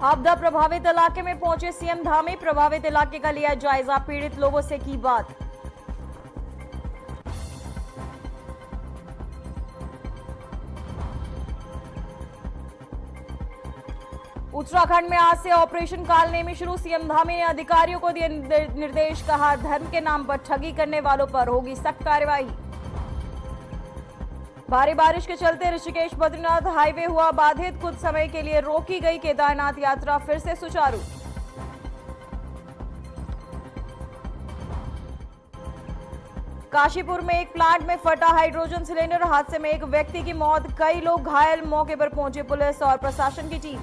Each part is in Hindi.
आपदा प्रभावित इलाके में पहुंचे सीएम धामी, प्रभावित इलाके का लिया जायजा, पीड़ित लोगों से की बात। उत्तराखंड में आज से ऑपरेशन कालनेमी शुरू, सीएम धामी ने अधिकारियों को दिए निर्देश, कहा धर्म के नाम पर ठगी करने वालों पर होगी सख्त कार्रवाई। भारी बारिश के चलते ऋषिकेश बद्रीनाथ हाईवे हुआ बाधित, कुछ समय के लिए रोकी गई केदारनाथ यात्रा फिर से सुचारू। काशीपुर में एक प्लांट में फटा हाइड्रोजन सिलेंडर, हादसे में एक व्यक्ति की मौत, कई लोग घायल, मौके पर पहुंची पुलिस और प्रशासन की टीम।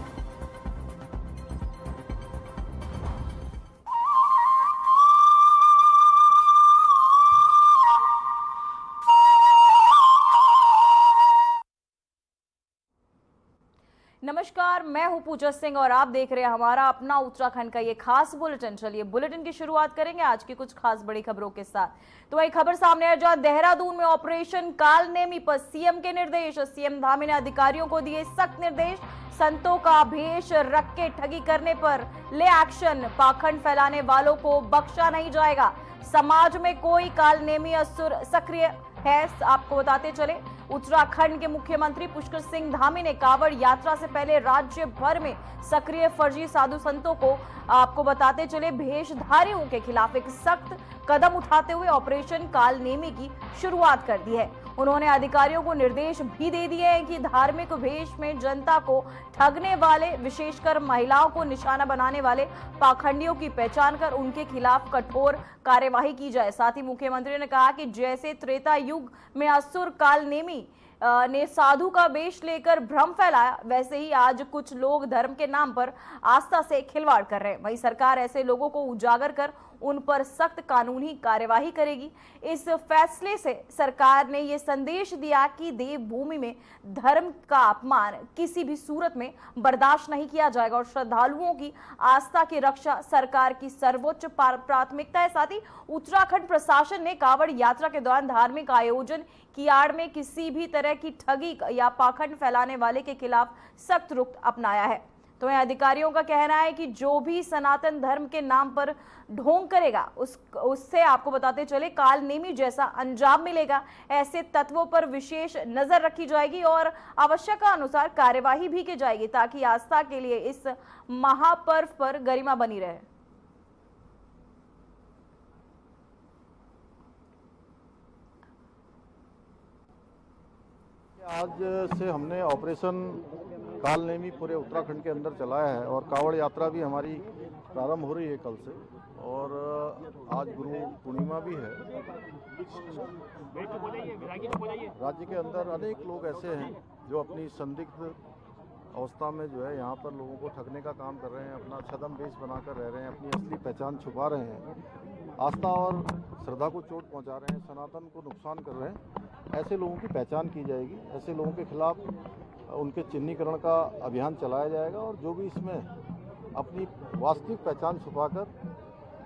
नमस्कार, मैं हूं पूजा सिंह और आप देख रहे हैं हमारा अपना उत्तराखंड का ये खास बुलेटिन। चलिए बुलेटिन की शुरुआत करेंगे आज की कुछ खास बड़ी खबरों के साथ। तो वही खबर सामने आ जहां देहरादून में ऑपरेशन कालनेमी पर सीएम के निर्देश, सीएम धामी ने अधिकारियों को दिए सख्त निर्देश, संतों का भेष रख के ठगी करने पर ले एक्शन, पाखंड फैलाने वालों को बख्शा नहीं जाएगा। समाज में कोई कालनेमी असुर सक्रिय है, आपको बताते चले उत्तराखंड के मुख्यमंत्री पुष्कर सिंह धामी ने कांवड़ यात्रा से पहले राज्य भर में सक्रिय फर्जी साधु संतों को आपको बताते चले भेषधारियों के खिलाफ एक सख्त कदम उठाते हुए ऑपरेशन कालनेमी की शुरुआत कर दी है। उन्होंने अधिकारियों को निर्देश भी दे दिए हैं कि धार्मिक भेष में जनता को ठगने वाले, विशेषकर महिलाओं को निशाना बनाने वाले पाखंडियों की पहचान कर उनके खिलाफ कठोर कार्यवाही की जाए। साथ ही मुख्यमंत्री ने कहा कि जैसे त्रेता युग में असुर कालनेमी ने साधु का वेश लेकर भ्रम फैलाया, वैसे ही आज कुछ लोग धर्म के नाम पर आस्था से खिलवाड़ कर रहे हैं। वहीं सरकार ऐसे लोगों को उजागर कर उन पर सख्त कानूनी कार्यवाही करेगी। इस फैसले से सरकार ने यह संदेश दिया कि देवभूमि में धर्म का अपमान किसी भी सूरत में बर्दाश्त नहीं किया जाएगा और श्रद्धालुओं की आस्था की रक्षा सरकार की सर्वोच्च प्राथमिकता है। साथ ही उत्तराखंड प्रशासन ने कांवड़ यात्रा के दौरान धार्मिक आयोजन की आड़ में किसी भी तरह की ठगी या पाखंड फैलाने वाले के खिलाफ सख्त रुख अपनाया है। तो अधिकारियों का कहना है कि जो भी सनातन धर्म के नाम पर ढोंग करेगा उससे आपको बताते चले कालनेमी जैसा अंजाम मिलेगा। ऐसे तत्वों पर विशेष नजर रखी जाएगी और आवश्यकता अनुसार कार्यवाही भी की जाएगी ताकि आस्था के लिए इस महापर्व पर गरिमा बनी रहे। आज से हमने ऑपरेशन कालनेमी पूरे उत्तराखंड के अंदर चलाया है और कांवड़ यात्रा भी हमारी प्रारंभ हो रही है कल से और आज गुरु पूर्णिमा भी है। राज्य के अंदर अनेक लोग ऐसे हैं जो अपनी संदिग्ध अवस्था में जो है यहाँ पर लोगों को ठगने का काम कर रहे हैं, अपना छद्म वेश बनाकर रह रहे हैं, अपनी असली पहचान छुपा रहे हैं, आस्था और श्रद्धा को चोट पहुँचा रहे हैं, सनातन को नुकसान कर रहे हैं। ऐसे लोगों की पहचान की जाएगी, ऐसे लोगों के खिलाफ उनके चिन्हीकरण का अभियान चलाया जाएगा और जो भी इसमें अपनी वास्तविक पहचान छुपाकर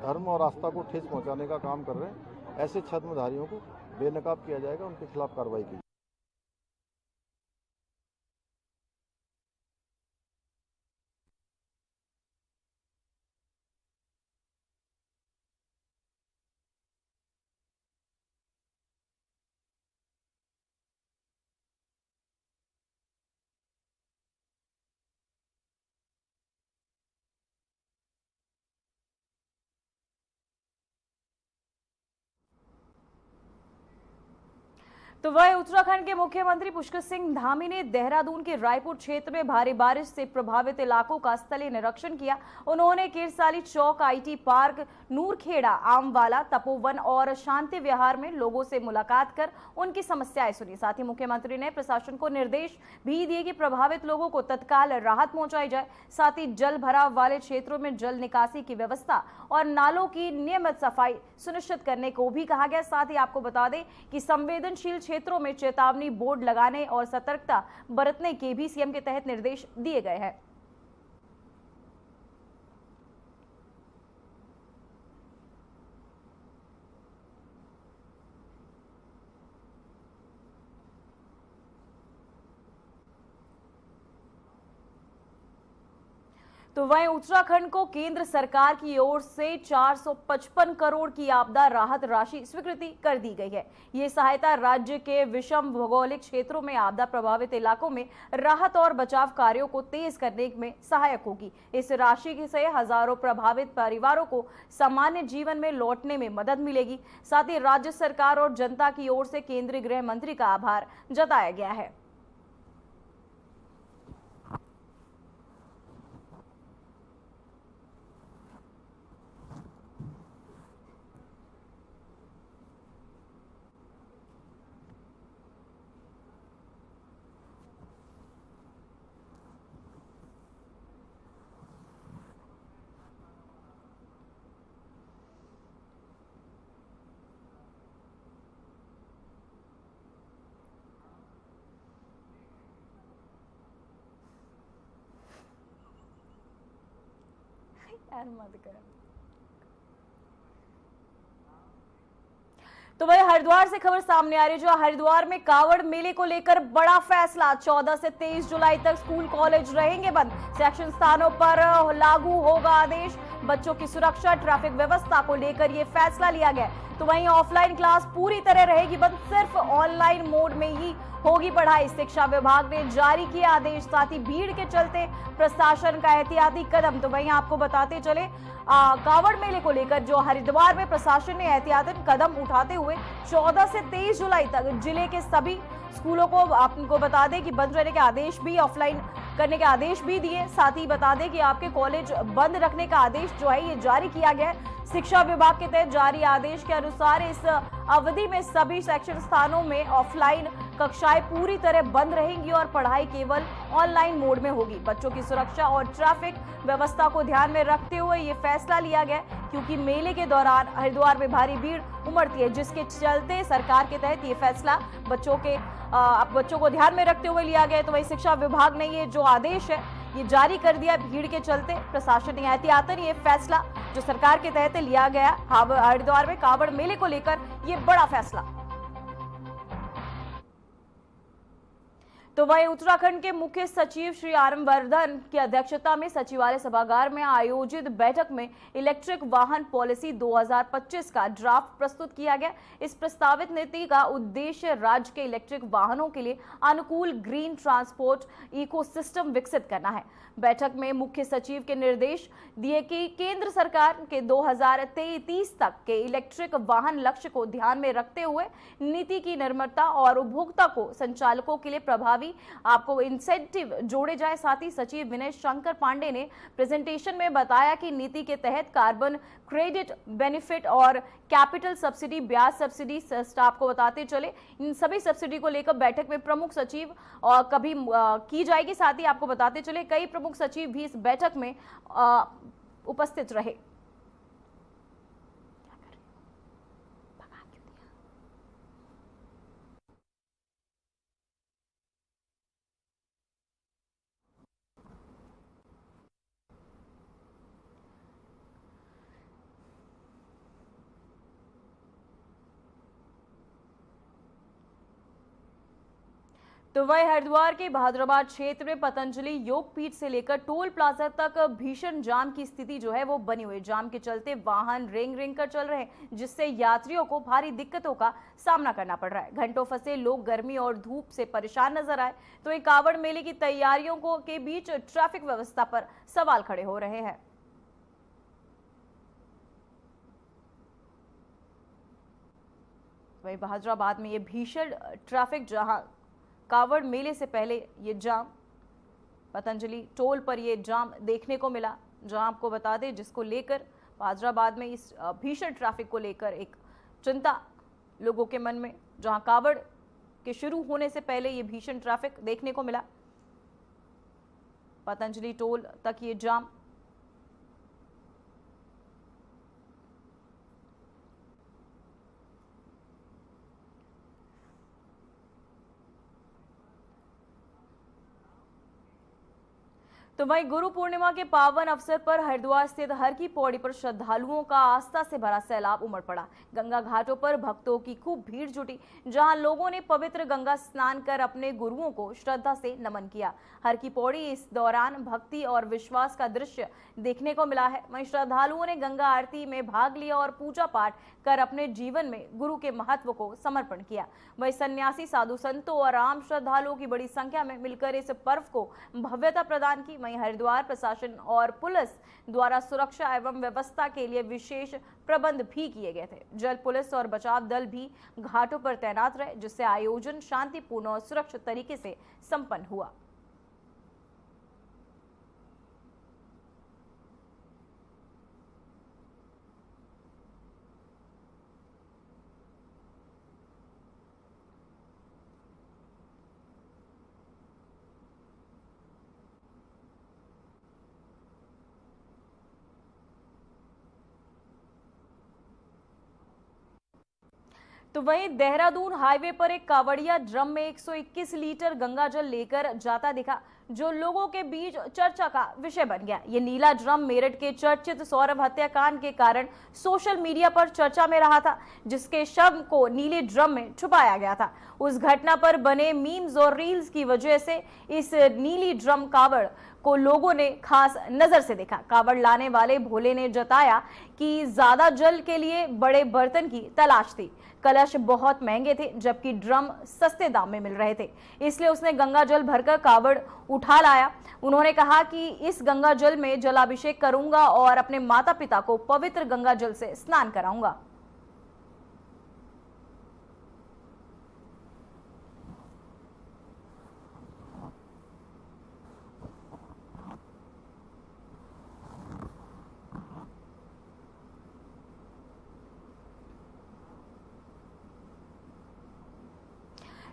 धर्म और आस्था को ठेस पहुंचाने का काम कर रहे हैं, ऐसे छद्मधारियों को बेनकाब किया जाएगा, उनके खिलाफ कार्रवाई की। तो वह उत्तराखंड के मुख्यमंत्री पुष्कर सिंह धामी ने देहरादून के रायपुर क्षेत्र में भारी बारिश से प्रभावित इलाकों का स्थलीय निरीक्षण किया। उन्होंने किरसाली चौक, आईटी पार्क, नूरखेड़ा, आमवाला, तपोवन और शांति विहार में लोगों से मुलाकात कर उनकी समस्याएं सुनी। साथ ही मुख्यमंत्री ने प्रशासन को निर्देश भी दिए कि प्रभावित लोगों को तत्काल राहत पहुंचाई जाए। साथ ही जल भराव वाले क्षेत्रों में जल निकासी की व्यवस्था और नालों की नियमित सफाई सुनिश्चित करने को भी कहा गया। साथ ही आपको बता दें कि संवेदनशील क्षेत्रों में चेतावनी बोर्ड लगाने और सतर्कता बरतने के भी सीएम के तहत निर्देश दिए गए हैं। तो वहीं उत्तराखंड को केंद्र सरकार की ओर से 455 करोड़ की आपदा राहत राशि स्वीकृति कर दी गई है। ये सहायता राज्य के विषम भौगोलिक क्षेत्रों में आपदा प्रभावित इलाकों में राहत और बचाव कार्यों को तेज करने में सहायक होगी। इस राशि से हजारों प्रभावित परिवारों को सामान्य जीवन में लौटने में मदद मिलेगी। साथ ही राज्य सरकार और जनता की ओर से केंद्रीय गृह मंत्री का आभार जताया गया है। यार मत कर। तो वही हरिद्वार से खबर सामने आ रही है, जो हरिद्वार में कावड़ मेले को लेकर बड़ा फैसला। 14 से 23 जुलाई तक स्कूल कॉलेज रहेंगे बंद। शैक्षणिक स्थानों पर लागू होगा आदेश। बच्चों की सुरक्षा ट्रैफिक व्यवस्था को लेकर यह फैसला लिया गया। तो वहीं ऑफलाइन क्लास पूरी तरह रहेगी बंद, सिर्फ ऑनलाइन मोड में ही होगी पढ़ाई। शिक्षा विभाग ने जारी किया आदेश। साथ ही भीड़ के चलते प्रशासन का एहतियाती कदम। तो वहीं आपको बताते चले कावड़ मेले को लेकर जो हरिद्वार में प्रशासन ने एहतियातन कदम उठाते हुए 14 से 23 जुलाई तक जिले के सभी स्कूलों को आपको बता दें कि बंद रहने के आदेश भी, ऑफलाइन करने के आदेश भी दिए। साथ ही बता दें कि आपके कॉलेज बंद रखने का आदेश जो है ये जारी किया गया है। शिक्षा विभाग के तहत जारी आदेश के अनुसार इस अवधि में सभी शैक्षणिक स्थानों में ऑफलाइन कक्षाएं पूरी तरह बंद रहेंगी और पढ़ाई केवल ऑनलाइन मोड में होगी। बच्चों की सुरक्षा और ट्रैफिक व्यवस्था को ध्यान में रखते हुए ये फैसला लिया गया, क्योंकि मेले के दौरान हरिद्वार में भारी भीड़ उमड़ती है, जिसके चलते सरकार के तहत ये फैसला बच्चों को ध्यान में रखते हुए लिया गया। तो वही शिक्षा विभाग ने ये जो आदेश है ये जारी कर दिया। भीड़ के चलते प्रशासन ने एहतियातन ये फैसला जो सरकार के तहत लिया गया हरिद्वार में कावड़ मेले को लेकर ये बड़ा फैसला। तो वहीं उत्तराखंड के मुख्य सचिव श्री आर्यवर्धन की अध्यक्षता में सचिवालय सभागार में आयोजित बैठक में इलेक्ट्रिक वाहन पॉलिसी 2025 का ड्राफ्ट प्रस्तुत किया गया। इस प्रस्तावित नीति का उद्देश्य राज्य के इलेक्ट्रिक वाहनों के लिए अनुकूल ग्रीन ट्रांसपोर्ट इकोसिस्टम विकसित करना है। बैठक में मुख्य सचिव के निर्देश दिए कि केंद्र सरकार के 2033 तक के इलेक्ट्रिक वाहन लक्ष्य को ध्यान में रखते हुए नीति की निर्माता और उपभोक्ता को संचालकों के लिए प्रभावी आपको इंसेंटिव जोड़े जाए। साथ ही सचिव विनय शंकर पांडे ने प्रेजेंटेशन में बताया कि नीति के तहत कार्बन क्रेडिट बेनिफिट और कैपिटल सब्सिडी, ब्याज सब्सिडी आपको बताते चले, इन सभी सब्सिडी को लेकर बैठक में प्रमुख सचिव और कभी की जाएगी। साथ ही आपको बताते चले कई प्रमुख सचिव भी इस बैठक में उपस्थित रहे। तो वही हरिद्वार के बहादुराबाद क्षेत्र में पतंजलि योग पीठ से लेकर टोल प्लाजा तक भीषण जाम की स्थिति जो है वो बनी हुई। जाम के चलते वाहन रेंग रेंग कर चल रहे हैं, जिससे यात्रियों को भारी दिक्कतों का सामना करना पड़ रहा है। घंटों फंसे लोग गर्मी और धूप से परेशान नजर आए। तो ये कावड़ मेले की तैयारियों के बीच ट्रैफिक व्यवस्था पर सवाल खड़े हो रहे हैं। वही बहादुराबाद में ये भीषण ट्रैफिक, जहां कावड़ मेले से पहले ये जाम, पतंजलि टोल पर ये जाम देखने को मिला, जहां आपको बता दें जिसको लेकर बहादुराबाद में इस भीषण ट्रैफिक को लेकर एक चिंता लोगों के मन में, जहां कावड़ के शुरू होने से पहले ये भीषण ट्रैफिक देखने को मिला। पतंजलि टोल तक ये जाम। तो वहीं गुरु पूर्णिमा के पावन अवसर पर हरिद्वार स्थित हर की पौड़ी पर श्रद्धालुओं का आस्था से भरा सैलाब उमड़ पड़ा। गंगा घाटों पर भक्तों की खूब भीड़ जुटी, जहां लोगों ने पवित्र गंगा स्नान कर अपने गुरुओं को श्रद्धा से नमन किया। हर की पौड़ी इस दौरान भक्ति और विश्वास का दृश्य देखने को मिला है। वहीं श्रद्धालुओं ने गंगा आरती में भाग लिया और पूजा पाठ कर अपने जीवन में गुरु के महत्व को समर्पण किया। वहीं सन्यासी, साधु संतों और आम श्रद्धालुओं की बड़ी संख्या में मिलकर इस पर्व को भव्यता प्रदान की। वहीं हरिद्वार प्रशासन और पुलिस द्वारा सुरक्षा एवं व्यवस्था के लिए विशेष प्रबंध भी किए गए थे। जल पुलिस और बचाव दल भी घाटों पर तैनात रहे, जिससे आयोजन शांतिपूर्ण और सुरक्षित तरीके से संपन्न हुआ। तो वहीं देहरादून हाईवे पर एक कावड़िया ड्रम में 121 लीटर गंगा जल लेकर जाता दिखा, जो लोगों के बीच चर्चा का विषय बन गया। ये नीला ड्रम मेरठ के चर्चित सौरभ हत्याकांड के कारण सोशल मीडिया पर चर्चा में रहा था, जिसके शव को नीले ड्रम में छुपाया गया था। उस घटना पर बने मीम्स और रील्स की वजह से इस नीली ड्रम कावड़ को लोगों ने खास नजर से देखा। कावड़ लाने वाले भोले ने जताया कि ज्यादा जल के लिए बड़े बर्तन की तलाश थी। कलश बहुत महंगे थे, जबकि ड्रम सस्ते दाम में मिल रहे थे, इसलिए उसने गंगा जल भरकर कावड़ उठा लाया। उन्होंने कहा कि इस गंगा जल में जलाभिषेक करूंगा और अपने माता पिता को पवित्र गंगा जल से स्नान कराऊंगा।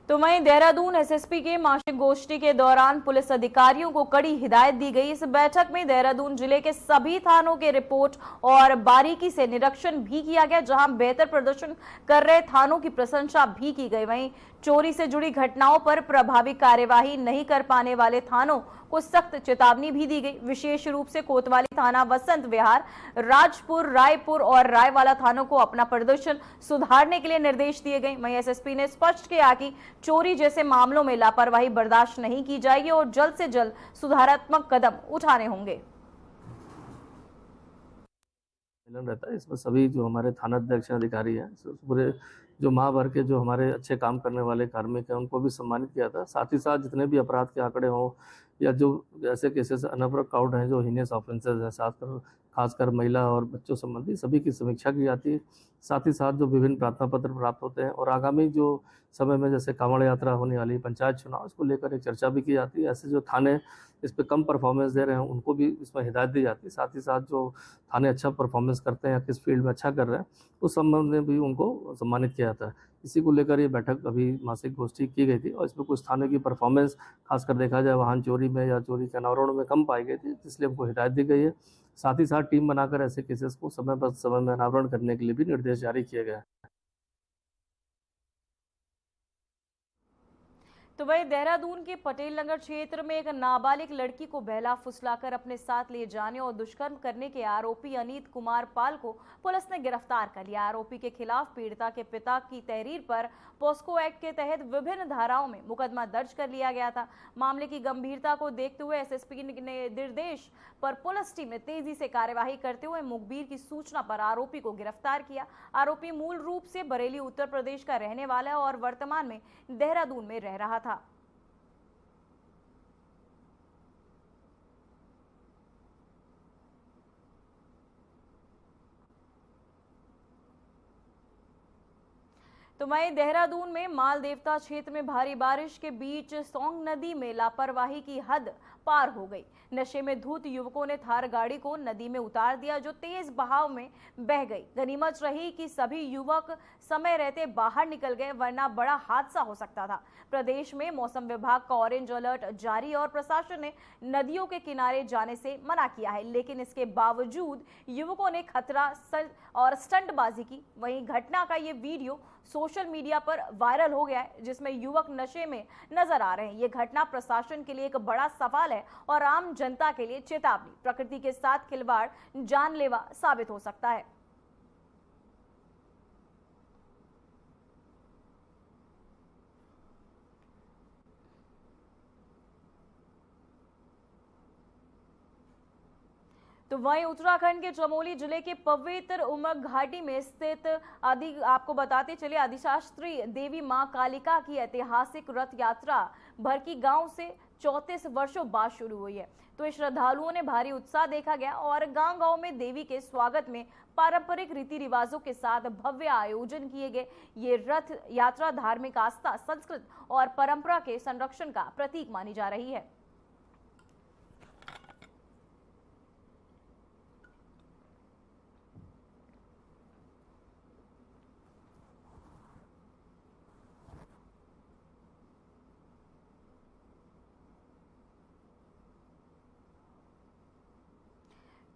तो वहीं देहरादून एसएसपी के मासिक गोष्ठी के दौरान पुलिस अधिकारियों को कड़ी हिदायत दी गई। इस बैठक में देहरादून जिले के सभी थानों के रिपोर्ट और बारीकी से निरीक्षण भी किया गया, जहां बेहतर प्रदर्शन कर रहे थानों की प्रशंसा भी की गई। वहीं चोरी से जुड़ी घटनाओं पर प्रभावी कार्यवाही नहीं कर पाने वाले थानों को सख्त चेतावनी भी दी गई। विशेष रूप से कोतवाली थाना, वसंत विहार, राजपुर, रायपुर और रायवाला थानों को अपना प्रदर्शन सुधारने के लिए निर्देश दिए गए। वहीं एसएसपी ने स्पष्ट किया कि चोरी जैसे मामलों में लापरवाही बर्दाश्त नहीं की जाएगी और जल्द से जल्द सुधारात्मक कदम उठाने होंगे। रहता है, इसमें सभी जो हमारे थाना अध्यक्ष अधिकारी हैं, पूरे जो माह भर के जो हमारे अच्छे काम करने वाले कार्मिक हैं, उनको भी सम्मानित किया था। साथ ही साथ जितने भी अपराध के आंकड़े हों या जो ऐसे केसेस अनवर काउंट हैं, जो हीनियस ऑफेंसेस हैं, खासकर महिला और बच्चों संबंधी, सभी की समीक्षा की जाती है। साथ ही साथ जो विभिन्न प्रार्थना पत्र प्राप्त होते हैं और आगामी जो समय में जैसे कांवड़ यात्रा होने वाली, पंचायत चुनाव, इसको लेकर एक चर्चा भी की जाती है। ऐसे जो थाने इस पे कम परफॉर्मेंस दे रहे हैं, उनको भी इसमें हिदायत दी जाती है। साथ ही साथ जो थाने अच्छा परफॉर्मेंस करते हैं या किस फील्ड में अच्छा कर रहे हैं, उस संबंध में भी उनको सम्मानित किया जाता है। इसी को लेकर ये बैठक अभी मासिक गोष्ठी की गई थी और इसमें कुछ थाने की परफॉर्मेंस खासकर देखा जाए वाहन चोरी में या चोरी के अनावरणों में कम पाई गई थी, इसलिए हमको हिदायत दी गई है। साथ ही साथ टीम बनाकर ऐसे केसेस को समय पर समय में अनावरण करने के लिए भी निर्देश जारी किए गए हैं। तो वहीं देहरादून के पटेल नगर क्षेत्र में एक नाबालिग लड़की को बहला फुसलाकर अपने साथ ले जाने और दुष्कर्म करने के आरोपी अनीत कुमार पाल को पुलिस ने गिरफ्तार कर लिया। आरोपी के खिलाफ पीड़िता के पिता की तहरीर पर पॉस्को एक्ट के तहत विभिन्न धाराओं में मुकदमा दर्ज कर लिया गया था। मामले की गंभीरता को देखते हुए एसएसपी ने निर्देश पर पुलिस टीम ने तेजी से कार्यवाही करते हुए मुखबिर की सूचना पर आरोपी को गिरफ्तार किया। आरोपी मूल रूप से बरेली, उत्तर प्रदेश का रहने वाला है और वर्तमान में देहरादून में रह रहा था। तो वहीं देहरादून में माल देवता क्षेत्र में भारी बारिश के बीच सोंग नदी में लापरवाही की हद पार हो गई। नशे में धुत युवकों ने थार गाड़ी को नदी में उतार दिया, जो तेज बहाव में बह गई। गनीमत रही कि सभी युवक समय रहते बाहर निकल गए, वरना बड़ा हादसा हो सकता था। प्रदेश में मौसम विभाग का ऑरेंज अलर्ट जारी और प्रशासन ने नदियों के किनारे जाने से मना किया है, लेकिन इसके बावजूद युवकों ने खतरा और स्टंटबाजी की। वहीं घटना का ये वीडियो सोशल मीडिया पर वायरल हो गया है, जिसमें युवक नशे में नजर आ रहे हैं। ये घटना प्रशासन के लिए एक बड़ा सवाल है है और आम जनता के लिए चेतावनी। प्रकृति के साथ खिलवाड़ जानलेवा साबित हो सकता है। तो वहीं उत्तराखंड के चमोली जिले के पवित्र उमग घाटी में स्थित आपको बताते चले अधिशास्त्री देवी मां कालिका की ऐतिहासिक रथ यात्रा भरकी गांव से 34 वर्षों बाद शुरू हुई है। तो श्रद्धालुओं ने भारी उत्साह देखा गया और गांव-गांव में देवी के स्वागत में पारंपरिक रीति रिवाजों के साथ भव्य आयोजन किए गए। ये रथ यात्रा धार्मिक आस्था, संस्कृति और परंपरा के संरक्षण का प्रतीक मानी जा रही है।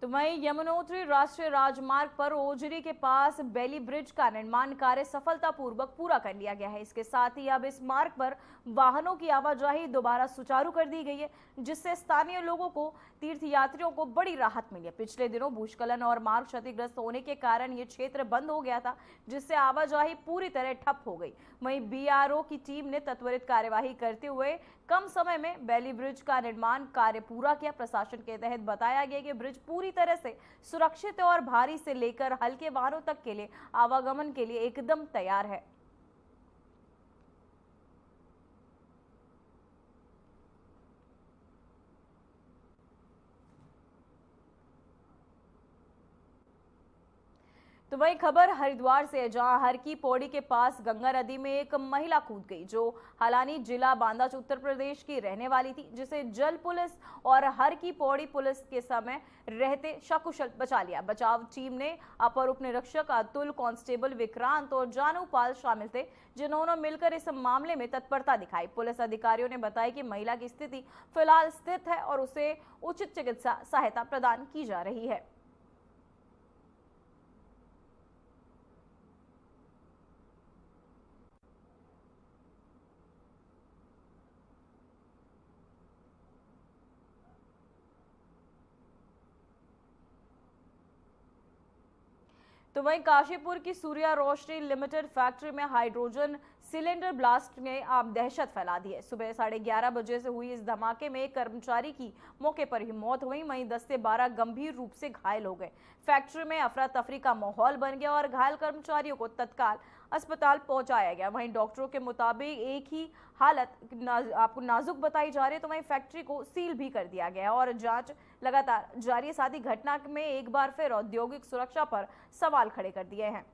तो वहीं यमुनोत्री राष्ट्रीय राजमार्ग पर ओजरी के पास बेली ब्रिज का निर्माण कार्य सफलतापूर्वक पूरा कर लिया गया है। इसके साथ ही अब इस मार्ग पर वाहनों की आवाजाही दोबारा सुचारू कर दी गई है, जिससे स्थानीय लोगों को, तीर्थयात्रियों को बड़ी राहत मिली है। पिछले दिनों भूस्खलन और मार्ग क्षतिग्रस्त होने के कारण ये क्षेत्र बंद हो गया था, जिससे आवाजाही पूरी तरह ठप हो गई। वहीं बीआरओ की टीम ने त्वरित कार्यवाही करते हुए कम समय में बेली ब्रिज का निर्माण कार्य पूरा किया। प्रशासन के तहत बताया गया कि ब्रिज पूरी तरह से सुरक्षित है और भारी से लेकर हल्के वाहनों तक के लिए आवागमन के लिए एकदम तैयार है। तो वही खबर हरिद्वार से है, जहां हर की पौड़ी के पास गंगा नदी में एक महिला कूद गई, जो हालानी जिला बांदा उत्तर प्रदेश की रहने वाली थी, जिसे जल पुलिस और हर की पौड़ी पुलिस के समय रहते सकुशल बचा लिया। बचाव टीम ने अपर उप निरीक्षक अतुल, कांस्टेबल विक्रांत और जानू पाल शामिल थे, जिन्होंने मिलकर इस मामले में तत्परता दिखाई। पुलिस अधिकारियों ने बताया कि महिला की स्थिति फिलहाल स्थिर है और उसे उचित चिकित्सा सहायता प्रदान की जा रही है। तो वहीं काशीपुर की सूर्या रोशनी लिमिटेड फैक्ट्री में हाइड्रोजन सिलेंडर ब्लास्ट ने आप दहशत फैला दी है। सुबह 11:30 बजे से हुई इस धमाके में एक कर्मचारी की मौके पर ही मौत हुई, वहीं 10 से 12 गंभीर रूप से घायल हो गए। फैक्ट्री में अफरा तफरी का माहौल बन गया और घायल कर्मचारियों को तत्काल अस्पताल पहुंचाया गया। वहीं डॉक्टरों के मुताबिक एक ही हालत आपको नाजुक बताई जा रही है। तो वहीं फैक्ट्री को सील भी कर दिया गया है और जांच लगातार जारी है। साथ ही घटना में एक बार फिर औद्योगिक सुरक्षा पर सवाल खड़े कर दिए हैं।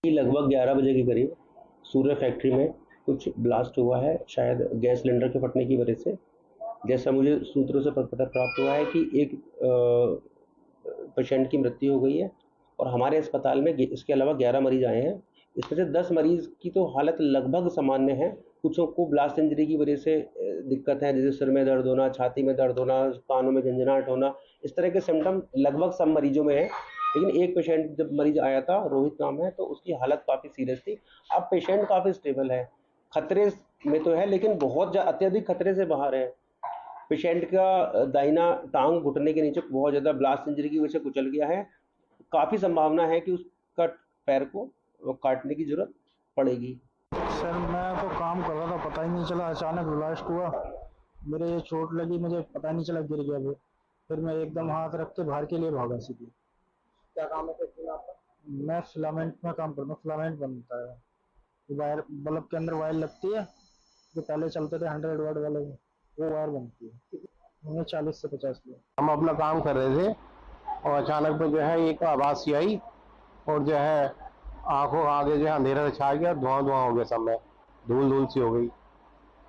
लगभग 11 बजे के करीब सूर्य फैक्ट्री में कुछ ब्लास्ट हुआ है, शायद गैस सिलेंडर के फटने की वजह से। जैसा मुझे सूत्रों से पता प्राप्त हुआ है कि एक पेशेंट की मृत्यु हो गई है और हमारे अस्पताल में इसके अलावा 11 मरीज आए हैं। इसमें से 10 मरीज की तो हालत लगभग सामान्य है। कुछों को ब्लास्ट इंजरी की वजह से दिक्कत है, जैसे सिर में दर्द होना, छाती में दर्द होना, कानों में झंझनाहट होना, इस तरह के सिम्टम लगभग सब मरीजों में है। लेकिन एक पेशेंट जब मरीज आया था, रोहित नाम है, तो उसकी हालत काफ़ी सीरियस थी। अब पेशेंट काफ़ी स्टेबल है, खतरे में तो है लेकिन बहुत अत्यधिक खतरे से बाहर है। पेशेंट का दाहिना टांग घुटने के नीचे बहुत ज़्यादा ब्लास्ट इंजरी की वजह से कुचल गया है। काफ़ी संभावना है कि उसका पैर को काटने की जरूरत पड़ेगी। सर मैं तो काम कर रहा था, पता ही नहीं चला, अचानक ब्लास्ट हुआ, मेरे चोट लगी, मुझे पता नहीं चला, गिर गया। फिर मैं एकदम हाथ रख के बाहर के लिए भागा सीधे। क्या काम है आपका? मैं फिलामेंट में काम करता हूँ, फिलामेंट बनता है। वायर बल्ब के अंदर वायर लगती है, जो पहले चलते थे 100 वाट वाले, वो वायर बनती है। उन्हें 40 से 50 लोग। हम अपना काम कर रहे थे और अचानक में जो है एक आवाज़ सी आई और जो है आंखों आगे जो है अंधेरा छा गया, धुआं हो गया, सब में धूल सी हो गई।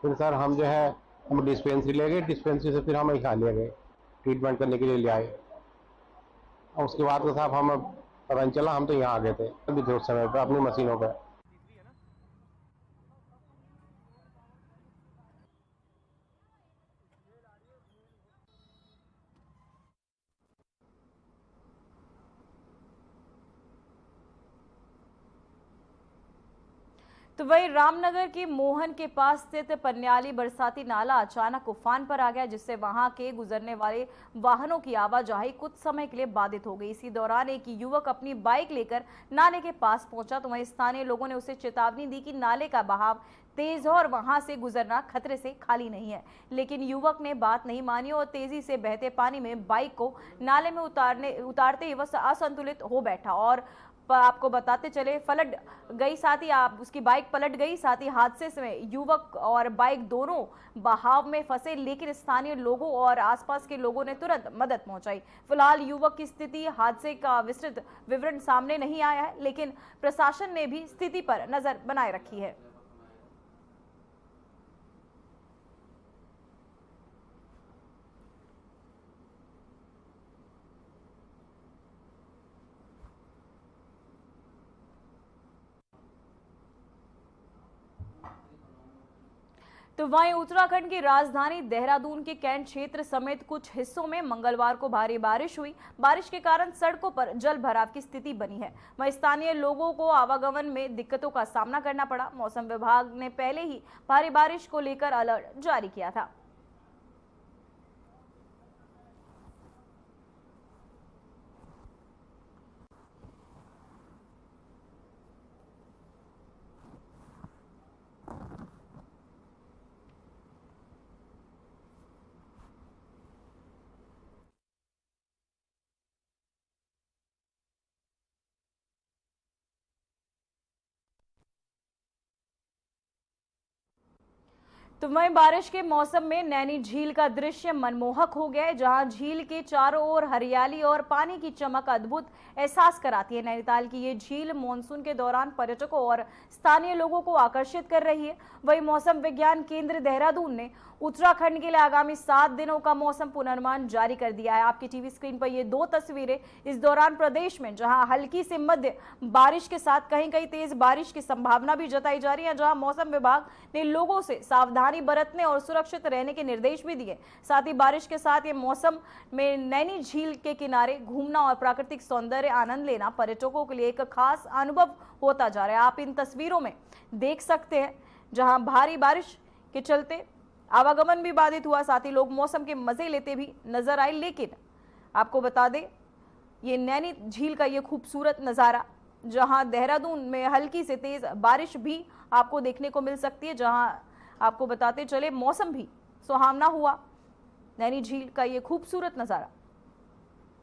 फिर सर हम जो है हम डिस्पेंसरी ले गए, डिस्पेंसरी से फिर हम यहाँ ले गए, ट्रीटमेंट करने के लिए ले आए। और उसके बाद तो साहब हम पता नहीं चला, हम तो यहाँ आ गए थे अभी थोड़े समय पर अपनी मशीनों पर। तो वही रामनगर के मोहन के पास स्थित पन्याली बरसाती नाला अचानक उफान पर आ गया, जिससे वहां के गुजरने वाले वाहनों की आवाजाही कुछ समय के लिए बाधित हो गई। इसी दौरान एक युवक अपनी बाइक लेकर नाले के पास पहुंचा तो वहीं स्थानीय लोगों ने उसे चेतावनी दी कि नाले का बहाव तेज है और वहां से गुजरना खतरे से खाली नहीं है, लेकिन युवक ने बात नहीं मानी और तेजी से बहते पानी में बाइक को नाले में उतारते ही वह असंतुलित हो बैठा और आपको बताते चले पलट गई, साथ ही आप उसकी बाइक पलट गई। साथ ही हादसे में युवक और बाइक दोनों बहाव में फंसे, लेकिन स्थानीय लोगों और आसपास के लोगों ने तुरंत मदद पहुंचाई। फिलहाल युवक की स्थिति, हादसे का विस्तृत विवरण सामने नहीं आया है, लेकिन प्रशासन ने भी स्थिति पर नजर बनाए रखी है। तो वहीं उत्तराखंड की राजधानी देहरादून के कैंट क्षेत्र समेत कुछ हिस्सों में मंगलवार को भारी बारिश हुई। बारिश के कारण सड़कों पर जल भराव की स्थिति बनी है। वहीं स्थानीय लोगों को आवागमन में दिक्कतों का सामना करना पड़ा। मौसम विभाग ने पहले ही भारी बारिश को लेकर अलर्ट जारी किया था। तो वहीं बारिश के मौसम में नैनी झील का दृश्य मनमोहक हो गया है, जहां झील के चारों ओर हरियाली और पानी की चमक अद्भुत एहसास कराती है। नैनीताल की ये झील मानसून के दौरान पर्यटकों और स्थानीय लोगों को आकर्षित कर रही है। वहीं मौसम विज्ञान केंद्र देहरादून ने उत्तराखंड के लिए आगामी 7 दिनों का मौसम पूर्वानुमान जारी कर दिया है। आपकी टीवी स्क्रीन पर ये 2 तस्वीरें। इस दौरान प्रदेश में जहां हल्की से मध्य बारिश के साथ कहीं कहीं तेज बारिश की संभावना भी जताई जा रही है, जहां मौसम विभाग ने लोगों से सावधानी बरतने और सुरक्षित रहने के निर्देश भी दिए। साथ ही बारिश के साथ ये मौसम में नैनी झील के किनारे घूमना और प्राकृतिक सौंदर्य आनंद लेना पर्यटकों के लिए एक खास अनुभव होता जा रहा है। आप इन तस्वीरों में देख सकते हैं जहां भारी बारिश के चलते आवागमन भी बाधित हुआ, साथ ही लोग मौसम के मजे लेते भी नजर आए। लेकिन आपको बता दें, ये नैनी झील का ये खूबसूरत नज़ारा, जहां देहरादून में हल्की से तेज बारिश भी आपको देखने को मिल सकती है, जहां आपको बताते चले मौसम भी सुहावना हुआ। नैनी झील का ये खूबसूरत नज़ारा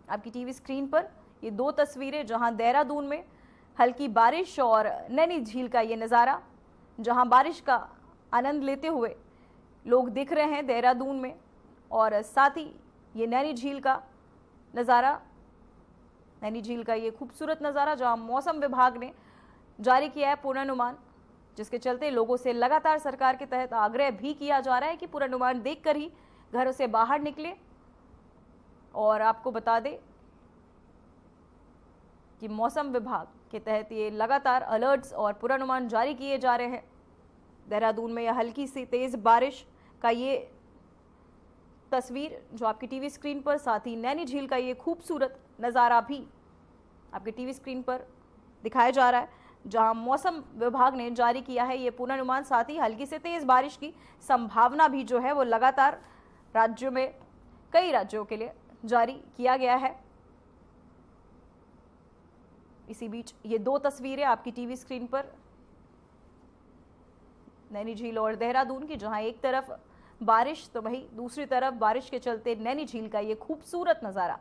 आपकी टीवी स्क्रीन पर, ये 2 तस्वीरें, जहां देहरादून में हल्की बारिश और नैनी झील का ये नज़ारा, जहां बारिश का आनंद लेते हुए लोग दिख रहे हैं देहरादून में, और साथ ही ये नैनी झील का नज़ारा, नैनी झील का ये खूबसूरत नज़ारा, जहां मौसम विभाग ने जारी किया है पूर्वानुमान, जिसके चलते लोगों से लगातार सरकार के तहत आग्रह भी किया जा रहा है कि पूर्वानुमान देखकर ही घरों से बाहर निकले। और आपको बता दें कि मौसम विभाग के तहत ये लगातार अलर्ट्स और पूर्वानुमान जारी किए जा रहे हैं। देहरादून में यह हल्की सी तेज बारिश का ये तस्वीर जो आपकी टीवी स्क्रीन पर, साथ ही नैनी झील का ये खूबसूरत नज़ारा भी आपकी टीवी स्क्रीन पर दिखाया जा रहा है, जहां मौसम विभाग ने जारी किया है ये पूर्वानुमान। साथ ही हल्की से तेज बारिश की संभावना भी जो है वो लगातार राज्यों में, कई राज्यों के लिए जारी किया गया है। इसी बीच ये 2 तस्वीरें आपकी टीवी स्क्रीन पर, नैनी झील और देहरादून की, जहां एक तरफ बारिश तो वहीं दूसरी तरफ बारिश के चलते नैनी झील का ये खूबसूरत नज़ारा।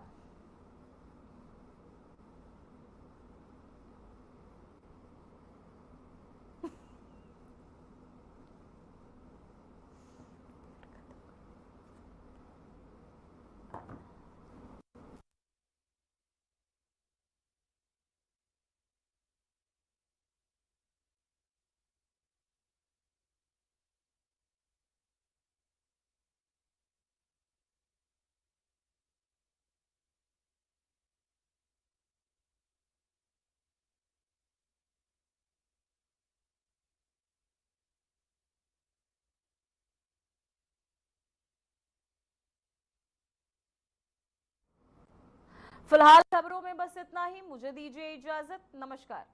फिलहाल खबरों में बस इतना ही। मुझे दीजिए इजाजत। नमस्कार।